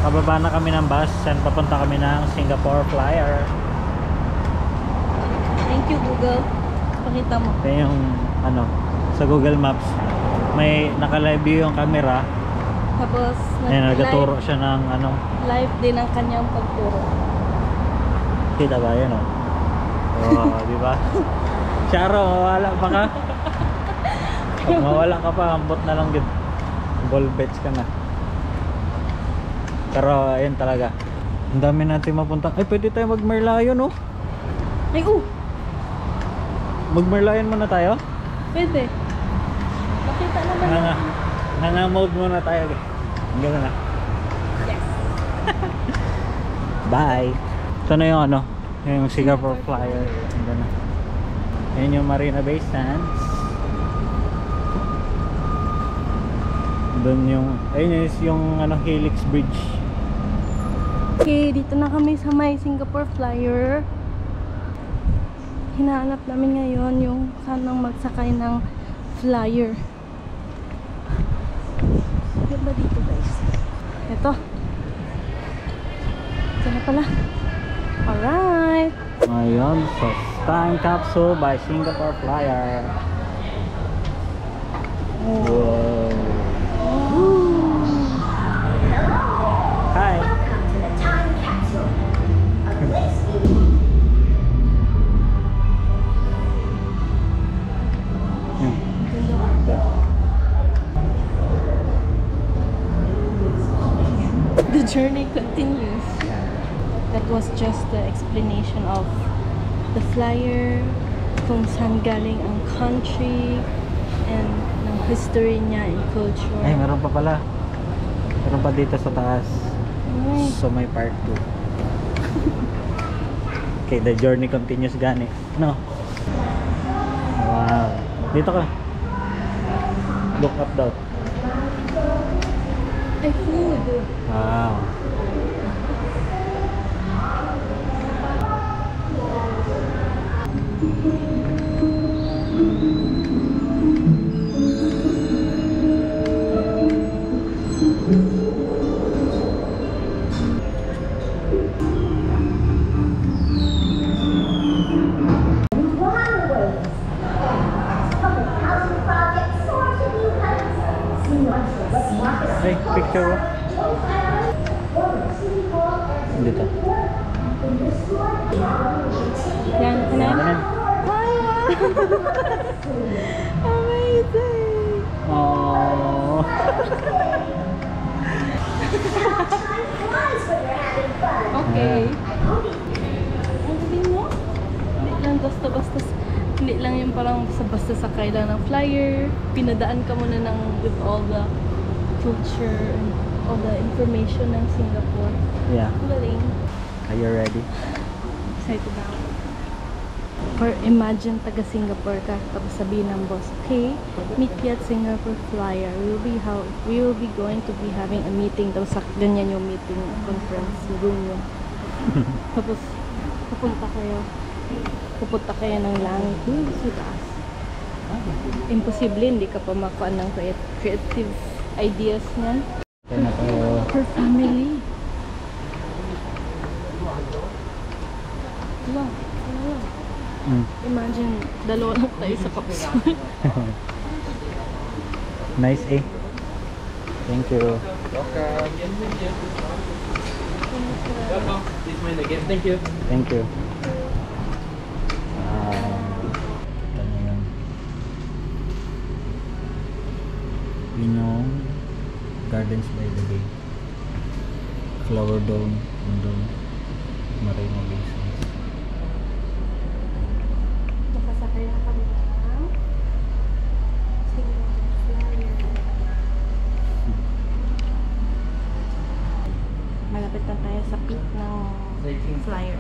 Nakababa na kami ng bus and papunta kami ng Singapore Flyer. Thank you, Google. Pakita mo. Ito yung ano, sa Google Maps may naka-live view yung camera. Tapos Nagtuturo siya ng ano. Live din ang kanyang pagturo. Kita ba yan, oh? Oh, di ba? Charo, mawala pa ka. Pag mawala ka pa, ambot na lang din. Ball bets ka na. Pero ayun talaga. Ang dami natin mapunta. Ay, pwede tayo mag-Merlion, oh. Ay, Mag-Merlion muna tayo? pwede. Nakita naman. Nanga-mode muna tayo. Hanggang na. Yes. Bye. Ito na yung ano, yung Singapore Flyer. Hanggang na. Ayan yung Marina Bay Sands. Doon yung, ayun yung ano, Helix Bridge. Okay, dito na kami sa may Singapore Flyer. Hinahanap namin ngayon yung sanang magsakay ng flyer. Ano ba dito, guys? Ito. Ito na pala. Alright. Ngayon sa Time Capsule by Singapore Flyer. Wow. Hi. Welcome to the Time Capsule. A place The journey continues. That was just the explanation of the flyer, kung saan galing ang country, and ng history niya and culture. Ay, meron pa pala. Meron pa dito sa taas. Ay. So may part 2. Okay, the journey continues gani. No. Wow. Dito ka. Look up daw. Ay, food. Wow. Hey, picture. Dito. Yan, Yan. kanan. Amazing! Oh. Okay. Ang galing mo? Hindi lang basta-basta. Hindi lang yung parang basta sakay lang ng flyer. Pinadaan ka muna ng with all the culture and all the information ng Singapore. Yeah. Ang galing. Are you ready? Excited na ako. Or imagine taga Singapore ka, tapos sabihin ng boss, okay, meet you at Singapore Flyer. We will be going to be having a meeting. Tapos ganyan yung meeting, conference, room yun. Tapos pupunta kayo ng langit. Sa taas. Imposible, hindi ka pa makuha ng creative ideas niyan. Kaya na tayo. For family. Wow. Imagine, dalawa lang tayo sa kapsule. Nice, eh? Thank you. Welcome. This mine again. Thank you. Thank you. Ano yan? Binong Gardens by the Bay. Flower Dome. Marina Bay Sands. Nakasakay na kami ng Singapore Flyer. Malapit na tayo sa peak ng flyer.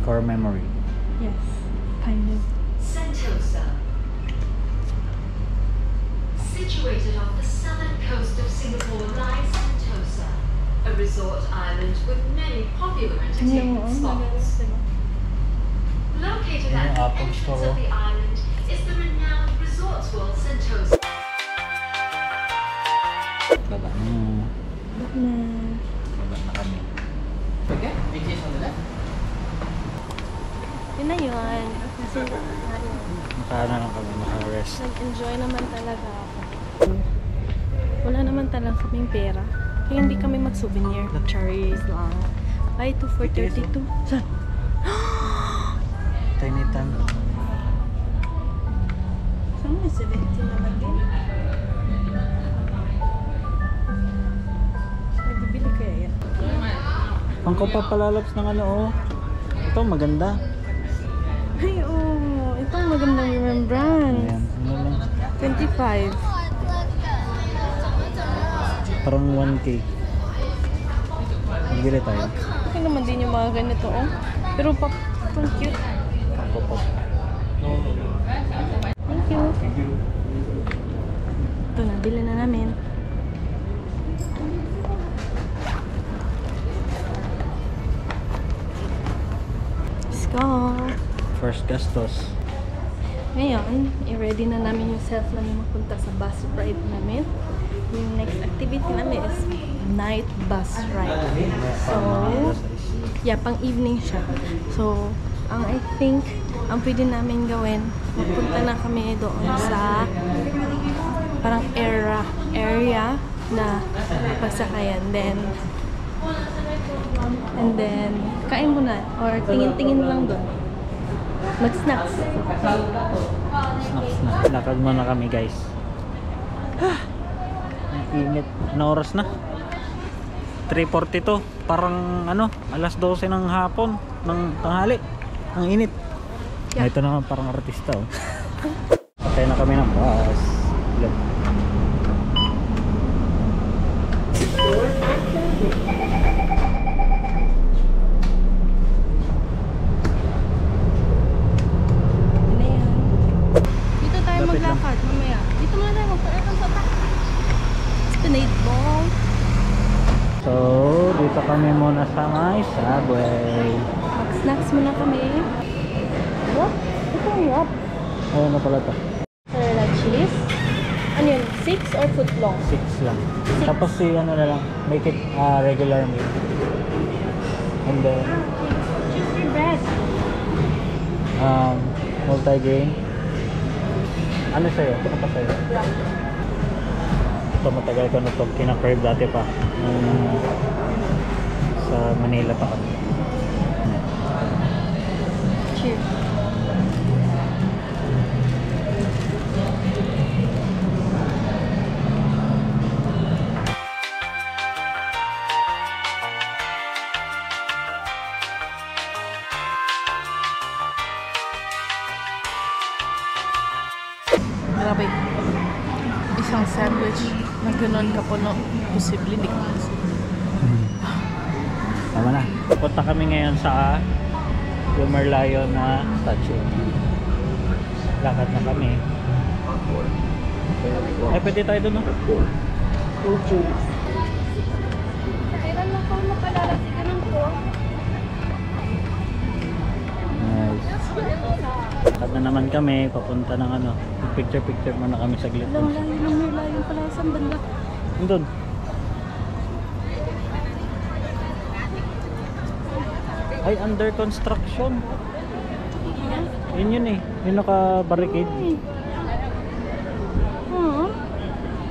Core memory. Yes, kind of. Sentosa. Situated off the southern coast of Singapore lies Sentosa, a resort island with many popular entertainment spots. Located at the entrance of the island is the renowned Resorts World Sentosa. Baba. Baba na. Baba na kami. Okay, exit on the left. Yun na yun. Kasi Makaano lang kami, maka-rest. nag-enjoy naman talaga ako. Wala naman talaga kaming pera. Kaya hindi kami mag-souvenir. Cherries lang. Buy 2 for 32. Saan? Tiny Tan. Saan may 17 naman din? Nagbibili kaya yan? Ang palalabs ng ano, oh. Ito maganda. Ay, oo. Ito ang magandang remembrance. Ayan, ano lang. 25. Parang 1K. Magbili tayo. Okay naman din yung mga ganito, oh. Pero parang cute. Ako po. Thank you. Ito na, bili na namin. Let's go. First gastos. Ngayon, i-ready na namin yung self namin mapunta sa bus ride namin. Yung next activity namin is night bus ride. So, yeah, pang evening siya. So, I think, ang pwede namin gawin, mapunta na kami doon sa parang area na pasakayan. And then, kain muna or tingin-tingin lang doon. Mag-snacks. Snacks na. Lakad muna kami, guys. Ang init. Ano oras na? 3:42. Parang ano, alas 12 ng hapon, ng tanghali. Ang init. Yeah. Ito naman parang artista, oh. Patay na kami ng bus. Look. Ano yan? Dito tayo Lapit lang. maglakad mamaya. Dito muna tayo magpa-aircon sa ta. Esplanade Mall. So, dito kami muna sa may subway. Mag-snacks muna kami. What? Ito ang wrap. Ano na pala to? Mozzarella cheese. Ano yun? 6 or foot long? 6 lang. Tapos si ano na lang, make it regular meal. And then, Cheesy bread. multi-grain. Ano sa'yo? Ano pa sa'yo? Wrap. Ito matagal ko na ito kina-crave dati pa. Sa Manila pa kami. Cheers. Grabe. Isang sandwich na ganun kapuno. Posible hindi ka mas. Tama na. Punta kami ngayon sa Merlion na statue. Lakad na kami. Ay, pwede tayo doon, no? Kailan na ako makalalasigan ng pork? Nice. Lakad na naman kami. Papunta ng ano. Picture-picture muna kami saglit. Alam layo ng Merlion pala sa banda. Doon. Ay, under construction. Yun eh. Yung naka-barricade.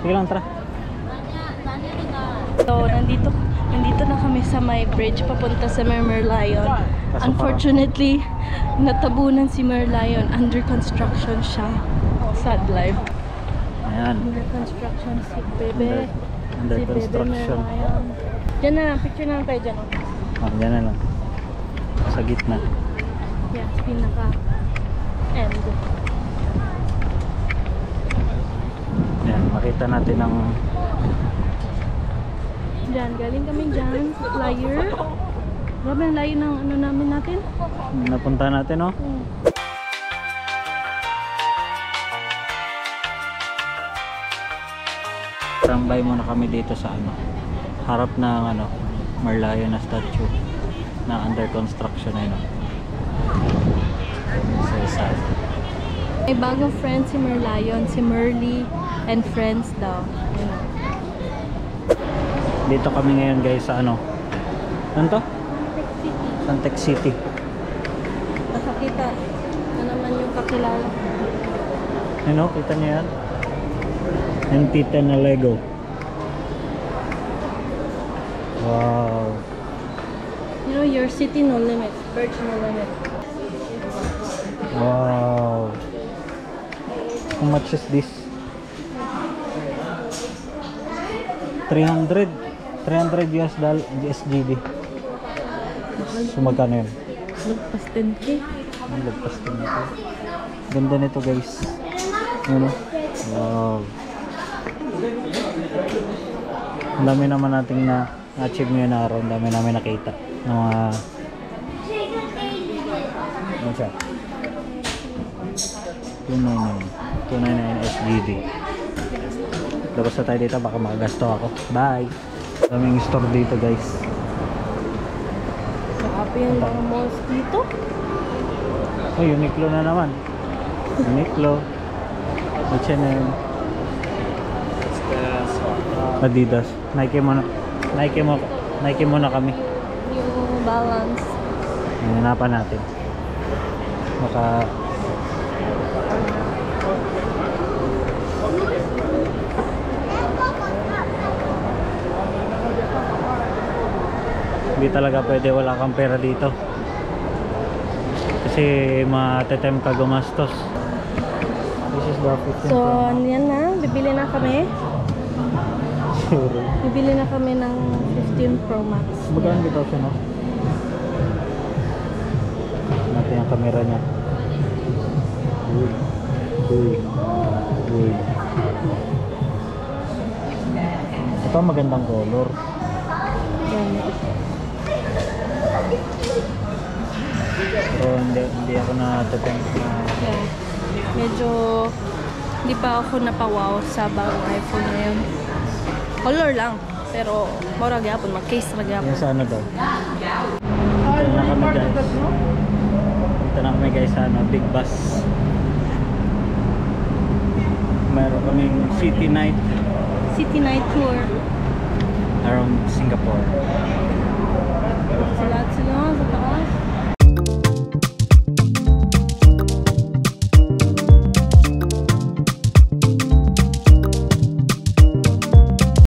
Sige lang, tara. So, nandito na kami sa may bridge papunta sa Merlion. Unfortunately, natabunan si Merlion. Under construction siya. Sad life. Ayan. Under construction si Bebe. Under Si Bebe construction. Merlion. Diyan na lang. Picture na lang tayo dyan. Oh. Dyan na lang. Sa gitna. Yeah, pinaka end. Ayan, makita natin ang Diyan, galing kami dyan. Flyer. Grabe ang layo ng ano namin natin. napunta natin, no? Tambay muna kami dito sa ano, harap ng ano, Merlion na statue na under construction na yun. So sad. May bagong friend si Merlion, si Merly and friends daw. Yun. Dito kami ngayon guys sa ano? Ano to? City. Suntec City. Nakakita na naman yung kakilala. Ano? Kita niyo yan? Yung tita na Lego. Wow. You know, your city no limit. Birch no limit. Wow. How much is this? 300 US dollar USD. So magkano yun? Lagpas 10K. Ang lagpas din ito. Ganda nito guys. Ano? Wow. Ang dami naman nating na-achieve ngayon na araw. Ang dami namin nakita ng mga ano siya? 299 SGD. Labas na tayo dito, baka makagasto ako. Bye! Daming store dito guys. Grabe yung mga malls dito. Oh, Uniqlo na naman. Uniqlo. H&M. Adidas. Nike muna kami. Yung Balance. Hanapan natin. Baka hindi talaga pwede wala kang pera dito. Kasi matetem ka gumastos. This is the 15 So, Pro Max. yan na. Bibili na kami. Sorry. Bibili na kami ng 15 Pro Max. Magkano dito siya, no? Natin ang camera niya. Uy. Uy. Uy. Ito ang magandang color. Yan. Pero hindi ako na-attempt na Yeah. Medyo hindi pa ako napawaw sa bagong iPhone ngayon. Color lang. Pero mura gyapon, mag-case ra gyapon. yan sa ano daw. Dito na kami guys. Dito na kami guys sa ano, Big Bus. Meron kaming city night City night tour. around Singapore.